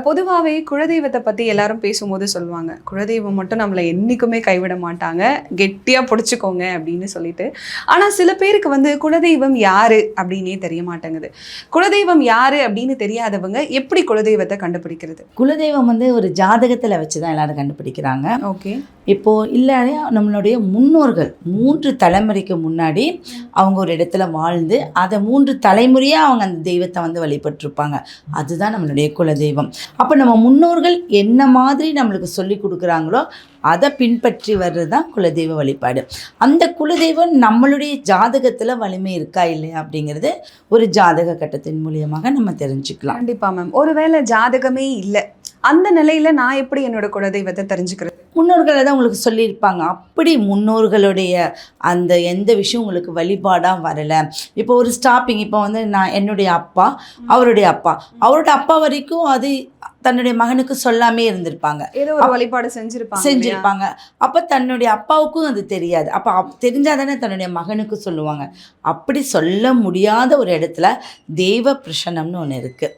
பொதுவாகவே குலதெய்வத்தை பற்றி எல்லாரும் பேசும்போது சொல்லுவாங்க, குலதெய்வம் மட்டும் நம்மளை என்றைக்குமே கைவிட மாட்டாங்க, கெட்டியாக பிடிச்சிக்கோங்க அப்படின்னு சொல்லிட்டு. ஆனால் சில பேருக்கு வந்து குலதெய்வம் யாரு அப்படின்னே தெரிய மாட்டேங்குது. குலதெய்வம் யாரு அப்படின்னு தெரியாதவங்க எப்படி குலதெய்வத்தை கண்டுபிடிக்கிறது? குலதெய்வம் வந்து ஒரு ஜாதகத்தில் வச்சு தான் எல்லாரும் கண்டுபிடிக்கிறாங்க. ஓகே. இப்போது இல்லை, நம்மளுடைய முன்னோர்கள் 3 தலைமுறைக்கு முன்னாடி அவங்க ஒரு இடத்துல வாழ்ந்து அதை 3 தலைமுறையாக அவங்க அந்த தெய்வத்தை வந்து வழிபட்டிருப்பாங்க. அதுதான் நம்மளுடைய குலதெய்வம். அப்போ நம்ம முன்னோர்கள் என்ன மாதிரி நம்மளுக்கு சொல்லி கொடுக்குறாங்களோ அதை பின்பற்றி வர்றது தான் குலதெய்வ வழிபாடு. அந்த குலதெய்வம் நம்மளுடைய ஜாதகத்தில் வலிமை இருக்கா இல்லையா அப்படிங்கிறது ஒரு ஜாதக கட்டத்தின் மூலியமாக நம்ம தெரிஞ்சுக்கலாம். கண்டிப்பாக மேம். ஒருவேளை ஜாதகமே இல்லை, அந்த நிலையில் நான் எப்படி என்னோட குலதெய்வத்தை தெரிஞ்சுக்கிறது? முன்னோர்களை தான் உங்களுக்கு சொல்லியிருப்பாங்க. அப்படி முன்னோர்களுடைய அந்த எந்த விஷயம் உங்களுக்கு வழிபாடாக வரலை. இப்போ ஒரு ஸ்டாப்பிங், இப்போ வந்து நான் என்னுடைய அப்பா, அவருடைய அப்பா வரைக்கும் அது தன்னுடைய மகனுக்கு சொல்லாமே இருந்திருப்பாங்க, ஏதோ ஒரு வழிபாடு செஞ்சிருப்பாங்க. அப்போ தன்னுடைய அப்பாவுக்கும் அது தெரியாது. அப்போ தெரிஞ்சாதானே தன்னுடைய மகனுக்கு சொல்லுவாங்க. அப்படி சொல்ல முடியாத ஒரு இடத்துல தெய்வ பிரசன்னம்னு ஒன்று இருக்குது.